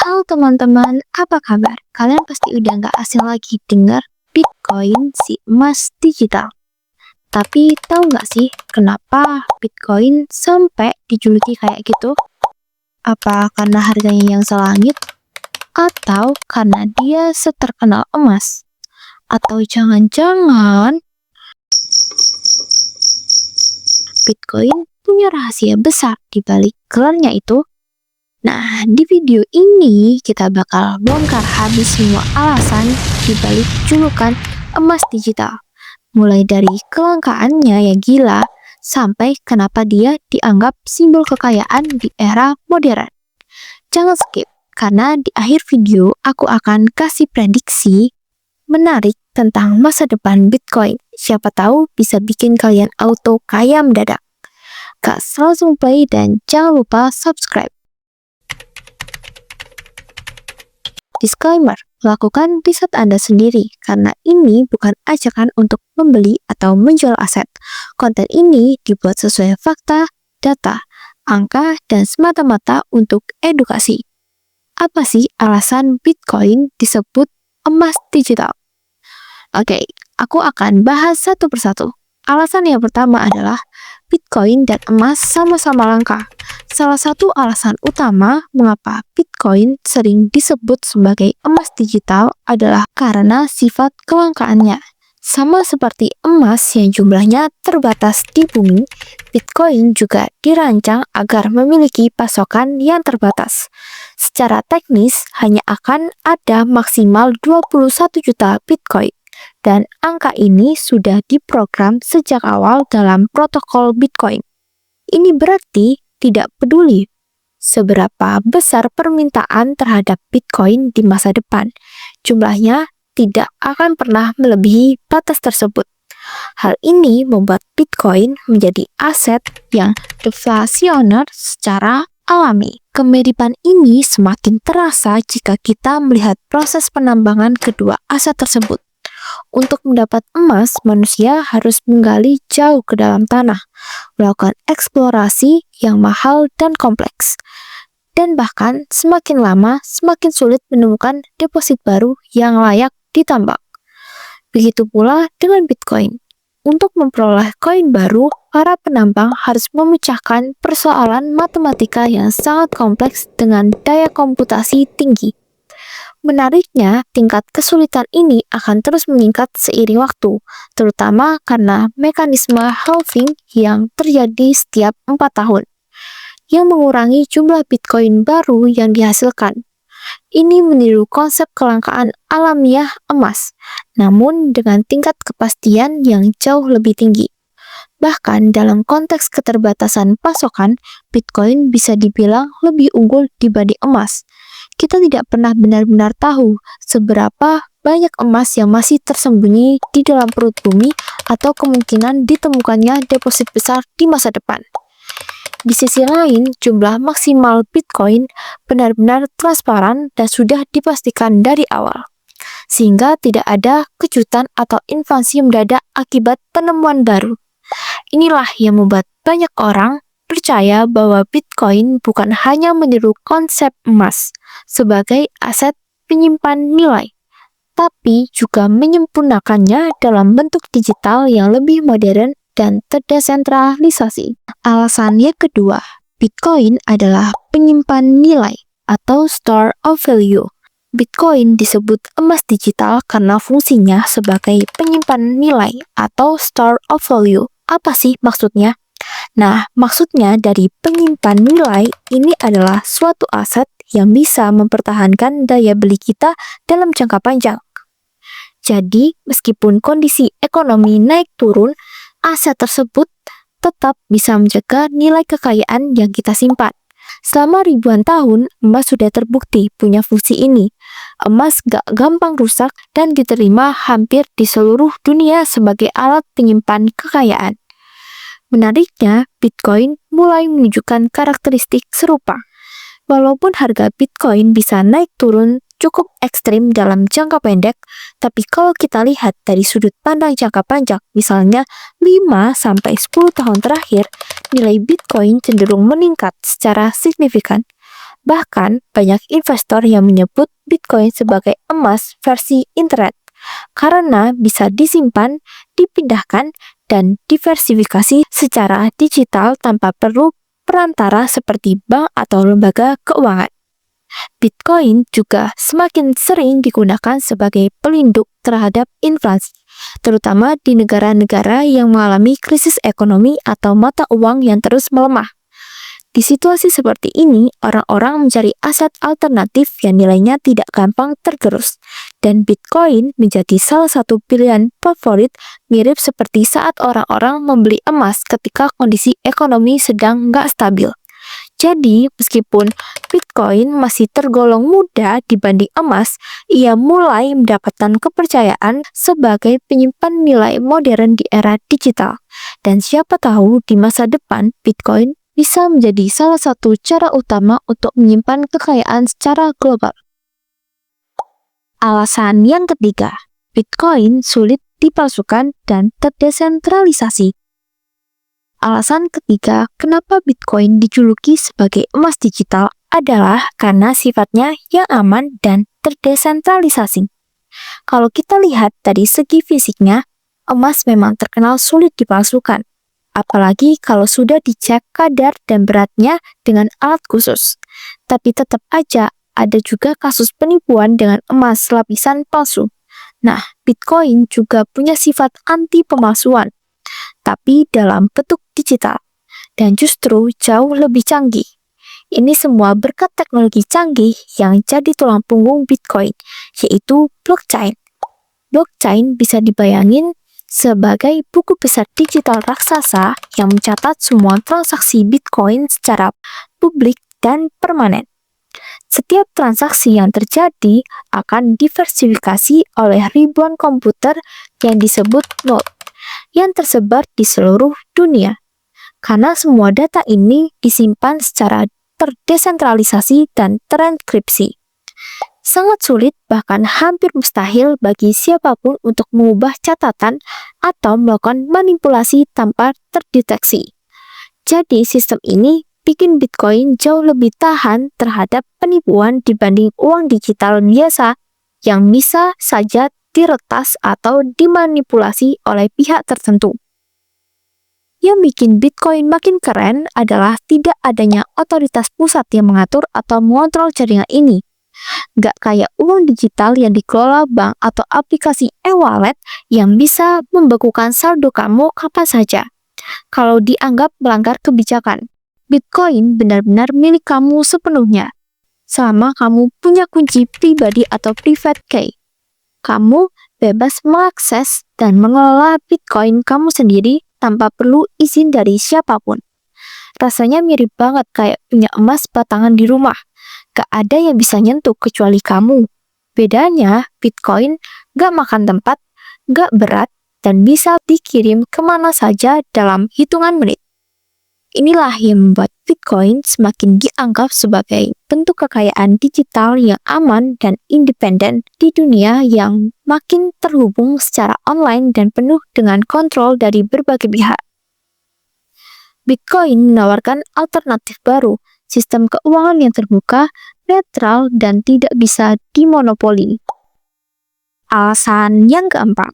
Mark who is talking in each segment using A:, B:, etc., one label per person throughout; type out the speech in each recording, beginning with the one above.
A: Halo teman-teman, apa kabar? Kalian pasti udah nggak asing lagi dengar Bitcoin, si emas digital. Tapi tahu nggak sih kenapa Bitcoin sampai dijuluki kayak gitu? Apa karena harganya yang selangit? Atau karena dia seterkenal emas? Atau jangan-jangan Bitcoin punya rahasia besar di balik gelarnya itu? Nah, di video ini kita bakal bongkar habis semua alasan di balik julukan emas digital. Mulai dari kelangkaannya yang gila, sampai kenapa dia dianggap simbol kekayaan di era modern. Jangan skip, karena di akhir video aku akan kasih prediksi menarik tentang masa depan Bitcoin. Siapa tahu bisa bikin kalian auto kaya mendadak. Gas langsung play dan jangan lupa subscribe. Disclaimer, lakukan riset Anda sendiri karena ini bukan ajakan untuk membeli atau menjual aset. Konten ini dibuat sesuai fakta, data, angka, dan semata-mata untuk edukasi. Apa sih alasan Bitcoin disebut emas digital? Oke, aku akan bahas satu persatu. Alasan yang pertama adalah Bitcoin dan emas sama-sama langka. Salah satu alasan utama mengapa Bitcoin sering disebut sebagai emas digital adalah karena sifat kelangkaannya. Sama seperti emas yang jumlahnya terbatas di bumi, Bitcoin juga dirancang agar memiliki pasokan yang terbatas. Secara teknis, hanya akan ada maksimal 21 juta Bitcoin. Dan angka ini sudah diprogram sejak awal dalam protokol Bitcoin. Ini berarti tidak peduli seberapa besar permintaan terhadap Bitcoin di masa depan, jumlahnya tidak akan pernah melebihi batas tersebut. Hal ini membuat Bitcoin menjadi aset yang deflasioner secara alami. Kemiripan ini semakin terasa jika kita melihat proses penambangan kedua aset tersebut. Untuk mendapat emas, manusia harus menggali jauh ke dalam tanah, melakukan eksplorasi yang mahal dan kompleks. Dan bahkan semakin lama, semakin sulit menemukan deposit baru yang layak ditambang. Begitu pula dengan Bitcoin. Untuk memperoleh koin baru, para penambang harus memecahkan persoalan matematika yang sangat kompleks dengan daya komputasi tinggi. Menariknya, tingkat kesulitan ini akan terus meningkat seiring waktu, terutama karena mekanisme halving yang terjadi setiap 4 tahun, yang mengurangi jumlah Bitcoin baru yang dihasilkan. Ini meniru konsep kelangkaan alamiah emas, namun dengan tingkat kepastian yang jauh lebih tinggi. Bahkan dalam konteks keterbatasan pasokan, Bitcoin bisa dibilang lebih unggul dibanding emas. Kita tidak pernah benar-benar tahu seberapa banyak emas yang masih tersembunyi di dalam perut bumi atau kemungkinan ditemukannya deposit besar di masa depan. Di sisi lain, jumlah maksimal Bitcoin benar-benar transparan dan sudah dipastikan dari awal, sehingga tidak ada kejutan atau invasi mendadak akibat penemuan baru. Inilah yang membuat banyak orang percaya bahwa Bitcoin bukan hanya meniru konsep emas sebagai aset penyimpan nilai, tapi juga menyempurnakannya dalam bentuk digital yang lebih modern dan terdesentralisasi. Alasan yang kedua, Bitcoin adalah penyimpan nilai atau store of value. Bitcoin disebut emas digital karena fungsinya sebagai penyimpan nilai atau store of value. Apa sih maksudnya? Nah, maksudnya dari penyimpan nilai ini adalah suatu aset yang bisa mempertahankan daya beli kita dalam jangka panjang. Jadi, meskipun kondisi ekonomi naik turun, aset tersebut tetap bisa menjaga nilai kekayaan yang kita simpan. Selama ribuan tahun, emas sudah terbukti punya fungsi ini. Emas gak gampang rusak dan diterima hampir di seluruh dunia sebagai alat penyimpan kekayaan. Menariknya, Bitcoin mulai menunjukkan karakteristik serupa. Walaupun harga Bitcoin bisa naik turun cukup ekstrim dalam jangka pendek, tapi kalau kita lihat dari sudut pandang jangka panjang, misalnya 5-10 tahun terakhir, nilai Bitcoin cenderung meningkat secara signifikan. Bahkan, banyak investor yang menyebut Bitcoin sebagai emas versi internet karena bisa disimpan, dipindahkan, dan diversifikasi secara digital tanpa perlu perantara seperti bank atau lembaga keuangan. Bitcoin juga semakin sering digunakan sebagai pelindung terhadap inflasi, terutama di negara-negara yang mengalami krisis ekonomi atau mata uang yang terus melemah. Di situasi seperti ini, orang-orang mencari aset alternatif yang nilainya tidak gampang tergerus, dan Bitcoin menjadi salah satu pilihan favorit, mirip seperti saat orang-orang membeli emas ketika kondisi ekonomi sedang nggak stabil. Jadi, meskipun Bitcoin masih tergolong muda dibanding emas, ia mulai mendapatkan kepercayaan sebagai penyimpan nilai modern di era digital. Dan siapa tahu di masa depan Bitcoin bisa menjadi salah satu cara utama untuk menyimpan kekayaan secara global. Alasan yang ketiga, Bitcoin sulit dipalsukan dan terdesentralisasi. Alasan ketiga kenapa Bitcoin dijuluki sebagai emas digital adalah karena sifatnya yang aman dan terdesentralisasi. Kalau kita lihat dari segi fisiknya, emas memang terkenal sulit dipalsukan. Apalagi kalau sudah dicek kadar dan beratnya dengan alat khusus. Tapi tetap aja ada juga kasus penipuan dengan emas lapisan palsu. Nah, Bitcoin juga punya sifat anti pemalsuan, tapi dalam bentuk digital, dan justru jauh lebih canggih. Ini semua berkat teknologi canggih yang jadi tulang punggung Bitcoin, yaitu blockchain. Blockchain bisa dibayangin sebagai buku besar digital raksasa yang mencatat semua transaksi Bitcoin secara publik dan permanen. Setiap transaksi yang terjadi akan diversifikasi oleh ribuan komputer yang disebut node, yang tersebar di seluruh dunia. Karena semua data ini disimpan secara terdesentralisasi dan terenkripsi. Sangat sulit, bahkan hampir mustahil bagi siapapun untuk mengubah catatan atau melakukan manipulasi tanpa terdeteksi. Jadi sistem ini bikin Bitcoin jauh lebih tahan terhadap penipuan dibanding uang digital biasa yang bisa saja diretas atau dimanipulasi oleh pihak tertentu. Yang bikin Bitcoin makin keren adalah tidak adanya otoritas pusat yang mengatur atau mengontrol jaringan ini. Nggak kayak uang digital yang dikelola bank atau aplikasi e-wallet yang bisa membekukan saldo kamu kapan saja kalau dianggap melanggar kebijakan. Bitcoin benar-benar milik kamu sepenuhnya, selama kamu punya kunci pribadi atau private key. Kamu bebas mengakses dan mengelola Bitcoin kamu sendiri tanpa perlu izin dari siapapun. Rasanya mirip banget kayak punya emas batangan di rumah. Gak ada yang bisa nyentuh kecuali kamu. Bedanya, Bitcoin gak makan tempat, gak berat, dan bisa dikirim kemana saja dalam hitungan menit. Inilah yang membuat Bitcoin semakin dianggap sebagai bentuk kekayaan digital yang aman dan independen di dunia yang makin terhubung secara online dan penuh dengan kontrol dari berbagai pihak. Bitcoin menawarkan alternatif baru, sistem keuangan yang terbuka, netral, dan tidak bisa dimonopoli. Alasan yang keempat,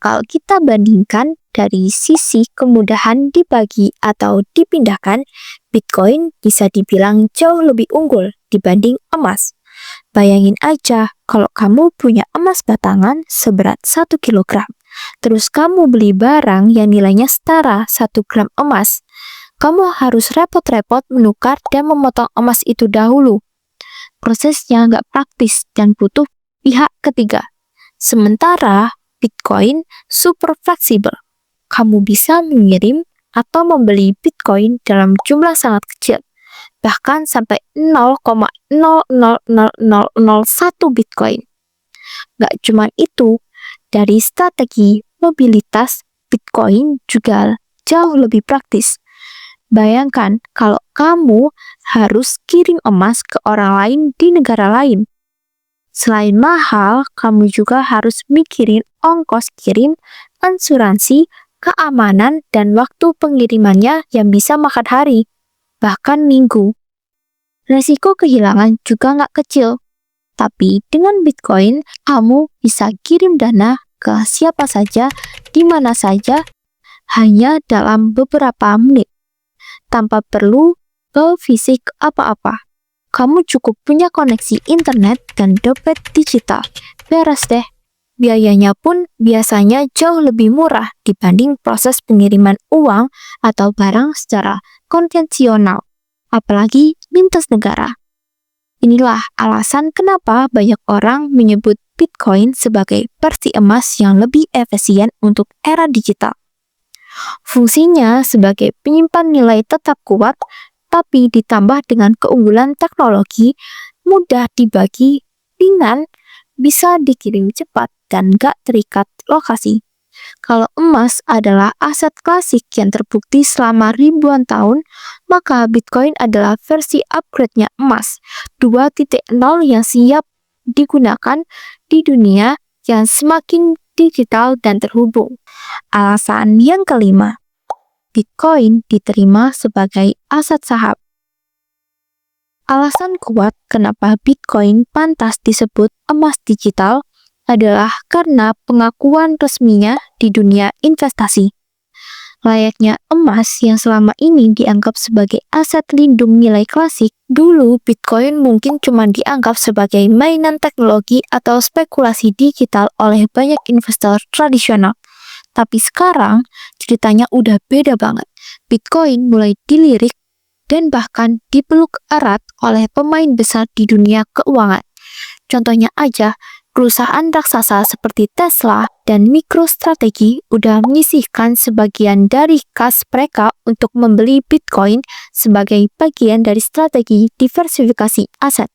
A: kalau kita bandingkan dari sisi kemudahan dibagi atau dipindahkan, Bitcoin bisa dibilang jauh lebih unggul dibanding emas. Bayangin aja kalau kamu punya emas batangan seberat 1 kilogram, terus kamu beli barang yang nilainya setara 1 gram emas, kamu harus repot-repot menukar dan memotong emas itu dahulu. Prosesnya nggak praktis dan butuh pihak ketiga. Sementara Bitcoin super fleksibel. Kamu bisa mengirim atau membeli Bitcoin dalam jumlah sangat kecil, bahkan sampai 0,000001 Bitcoin. Gak cuma itu, dari strategi mobilitas, Bitcoin juga jauh lebih praktis. Bayangkan kalau kamu harus kirim emas ke orang lain di negara lain. Selain mahal, kamu juga harus mikirin ongkos kirim, asuransi, keamanan, dan waktu pengirimannya yang bisa makan hari, bahkan minggu. Resiko kehilangan juga nggak kecil. Tapi dengan Bitcoin, kamu bisa kirim dana ke siapa saja, di mana saja, hanya dalam beberapa menit, tanpa perlu ke fisik apa-apa. Kamu cukup punya koneksi internet dan dompet digital. Beres deh. Biayanya pun biasanya jauh lebih murah dibanding proses pengiriman uang atau barang secara konvensional, apalagi lintas negara. Inilah alasan kenapa banyak orang menyebut Bitcoin sebagai versi emas yang lebih efisien untuk era digital. Fungsinya sebagai penyimpan nilai tetap kuat, tapi ditambah dengan keunggulan teknologi, mudah dibagi, ringan, bisa dikirim cepat, dan gak terikat lokasi. Kalau emas adalah aset klasik yang terbukti selama ribuan tahun, maka Bitcoin adalah versi upgrade-nya emas 2.0 yang siap digunakan di dunia yang semakin digital dan terhubung. Alasan yang kelima, Bitcoin diterima sebagai aset saham. Alasan kuat kenapa Bitcoin pantas disebut emas digital adalah karena pengakuan resminya di dunia investasi. Layaknya emas yang selama ini dianggap sebagai aset lindung nilai klasik, dulu Bitcoin mungkin cuma dianggap sebagai mainan teknologi atau spekulasi digital oleh banyak investor tradisional. Tapi sekarang, ceritanya udah beda banget. Bitcoin mulai dilirik dan bahkan dipeluk erat oleh pemain besar di dunia keuangan. Contohnya aja, perusahaan raksasa seperti Tesla dan MicroStrategy udah menyisihkan sebagian dari kas mereka untuk membeli Bitcoin sebagai bagian dari strategi diversifikasi aset.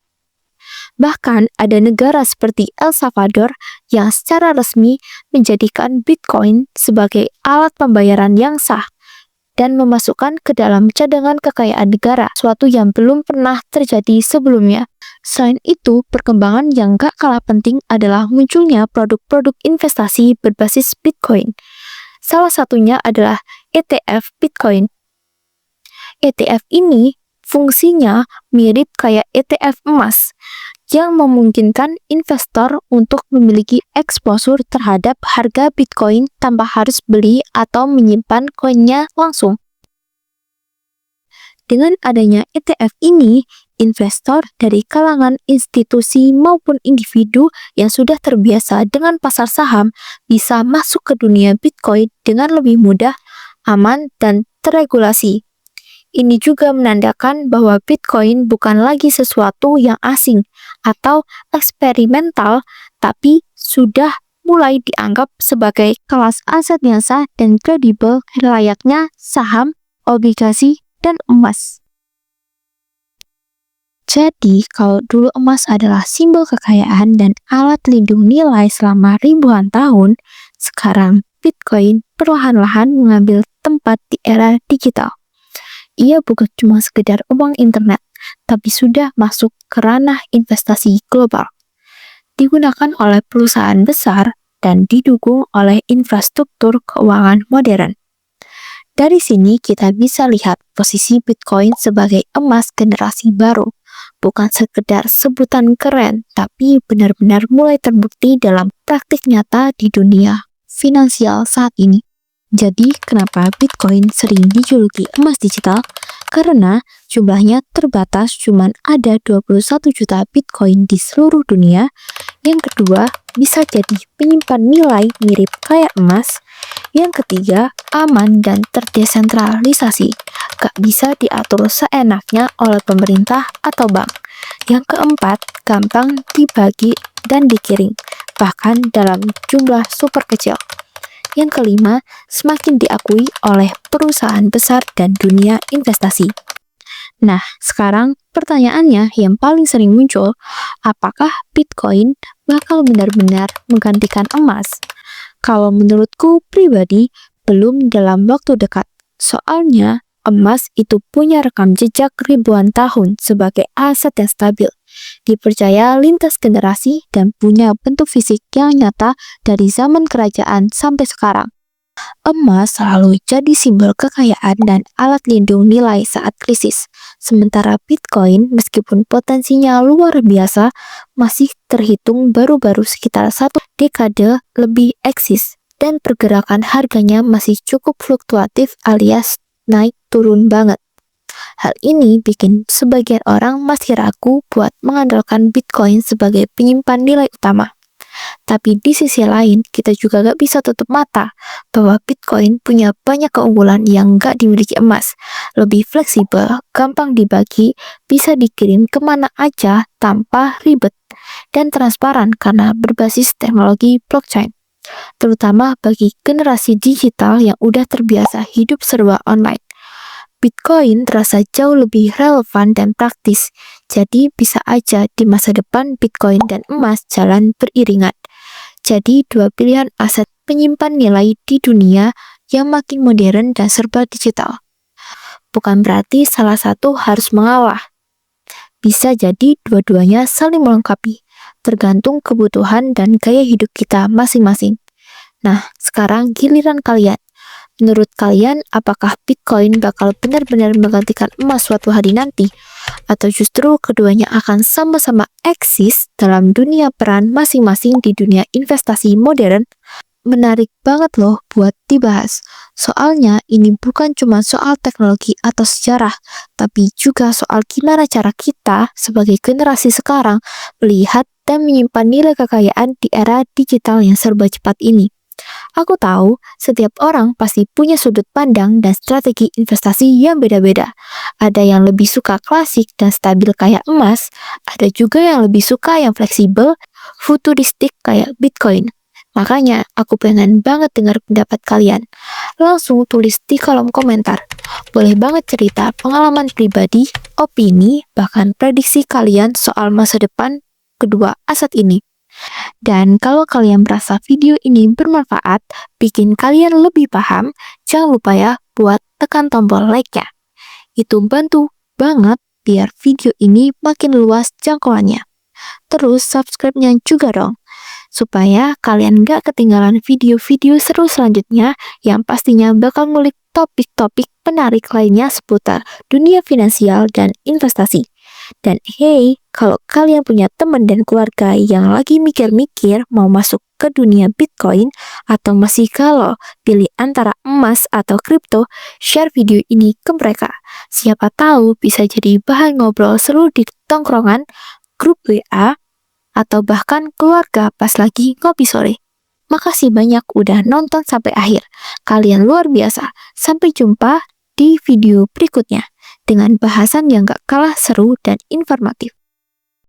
A: Bahkan ada negara seperti El Salvador yang secara resmi menjadikan Bitcoin sebagai alat pembayaran yang sah dan memasukkan ke dalam cadangan kekayaan negara, suatu yang belum pernah terjadi sebelumnya. Selain itu, perkembangan yang gak kalah penting adalah munculnya produk-produk investasi berbasis Bitcoin. Salah satunya adalah ETF Bitcoin. ETF ini fungsinya mirip kayak ETF emas, yang memungkinkan investor untuk memiliki eksposur terhadap harga Bitcoin tanpa harus beli atau menyimpan koinnya langsung. Dengan adanya ETF ini, investor dari kalangan institusi maupun individu yang sudah terbiasa dengan pasar saham bisa masuk ke dunia Bitcoin dengan lebih mudah, aman, dan terregulasi. Ini juga menandakan bahwa Bitcoin bukan lagi sesuatu yang asing atau eksperimental, tapi sudah mulai dianggap sebagai kelas aset yang sah dan kredibel layaknya saham, obligasi, dan emas. Jadi, kalau dulu emas adalah simbol kekayaan dan alat lindung nilai selama ribuan tahun, sekarang Bitcoin perlahan-lahan mengambil tempat di era digital. Ia bukan cuma sekedar uang internet, tapi sudah masuk ke ranah investasi global. Digunakan oleh perusahaan besar dan didukung oleh infrastruktur keuangan modern. Dari sini kita bisa lihat posisi Bitcoin sebagai emas generasi baru, bukan sekedar sebutan keren, tapi benar-benar mulai terbukti dalam praktik nyata di dunia finansial saat ini. Jadi, kenapa Bitcoin sering dijuluki emas digital? Karena jumlahnya terbatas, cuman ada 21 juta Bitcoin di seluruh dunia. Yang kedua, bisa jadi penyimpan nilai mirip kayak emas. Yang ketiga, aman dan terdesentralisasi. Gak bisa diatur seenaknya oleh pemerintah atau bank. Yang keempat, gampang dibagi dan dikirim, bahkan dalam jumlah super kecil. Yang kelima, semakin diakui oleh perusahaan besar dan dunia investasi. Nah, sekarang pertanyaannya yang paling sering muncul, apakah Bitcoin bakal benar-benar menggantikan emas? Kalau menurutku pribadi, belum dalam waktu dekat. Soalnya, emas itu punya rekam jejak ribuan tahun sebagai aset yang stabil, dipercaya lintas generasi dan punya bentuk fisik yang nyata dari zaman kerajaan sampai sekarang. Emas selalu jadi simbol kekayaan dan alat lindung nilai saat krisis. Sementara Bitcoin, meskipun potensinya luar biasa, masih terhitung baru-baru sekitar satu dekade lebih eksis dan pergerakan harganya masih cukup fluktuatif alias naik turun banget. Hal ini bikin sebagian orang masih ragu buat mengandalkan Bitcoin sebagai penyimpan nilai utama. Tapi di sisi lain, kita juga gak bisa tutup mata bahwa Bitcoin punya banyak keunggulan yang gak dimiliki emas. Lebih fleksibel, gampang dibagi, bisa dikirim kemana aja tanpa ribet, dan transparan karena berbasis teknologi blockchain. Terutama bagi generasi digital yang udah terbiasa hidup serba online. Bitcoin terasa jauh lebih relevan dan praktis, jadi bisa aja di masa depan Bitcoin dan emas jalan beriringan. Jadi dua pilihan aset penyimpan nilai di dunia yang makin modern dan serba digital. Bukan berarti salah satu harus mengalah. Bisa jadi dua-duanya saling melengkapi, tergantung kebutuhan dan gaya hidup kita masing-masing. Nah, sekarang giliran kalian. Menurut kalian, apakah Bitcoin bakal benar-benar menggantikan emas suatu hari nanti? Atau justru keduanya akan sama-sama eksis dalam dunia peran masing-masing di dunia investasi modern? Menarik banget loh buat dibahas. Soalnya ini bukan cuma soal teknologi atau sejarah, tapi juga soal gimana cara kita sebagai generasi sekarang melihat dan menyimpan nilai kekayaan di era digital yang serba cepat ini. Aku tahu setiap orang pasti punya sudut pandang dan strategi investasi yang beda-beda. Ada yang lebih suka klasik dan stabil kayak emas, ada juga yang lebih suka yang fleksibel, futuristik kayak Bitcoin. Makanya aku pengen banget dengar pendapat kalian. Langsung tulis di kolom komentar. Boleh banget cerita pengalaman pribadi, opini, bahkan prediksi kalian soal masa depan kedua aset ini. Dan kalau kalian merasa video ini bermanfaat, bikin kalian lebih paham, jangan lupa ya buat tekan tombol like-nya. Itu bantu banget biar video ini makin luas jangkauannya. Terus subscribe-nya juga dong, supaya kalian gak ketinggalan video-video seru selanjutnya yang pastinya bakal ngulik topik-topik menarik lainnya seputar dunia finansial dan investasi. Dan hey, kalau kalian punya teman dan keluarga yang lagi mikir-mikir mau masuk ke dunia Bitcoin atau masih galau pilih antara emas atau kripto, share video ini ke mereka. Siapa tahu bisa jadi bahan ngobrol seru di tongkrongan, grup WA, atau bahkan keluarga pas lagi ngopi sore. Makasih banyak udah nonton sampai akhir. Kalian luar biasa. Sampai jumpa di video berikutnya dengan bahasan yang gak kalah seru dan informatif.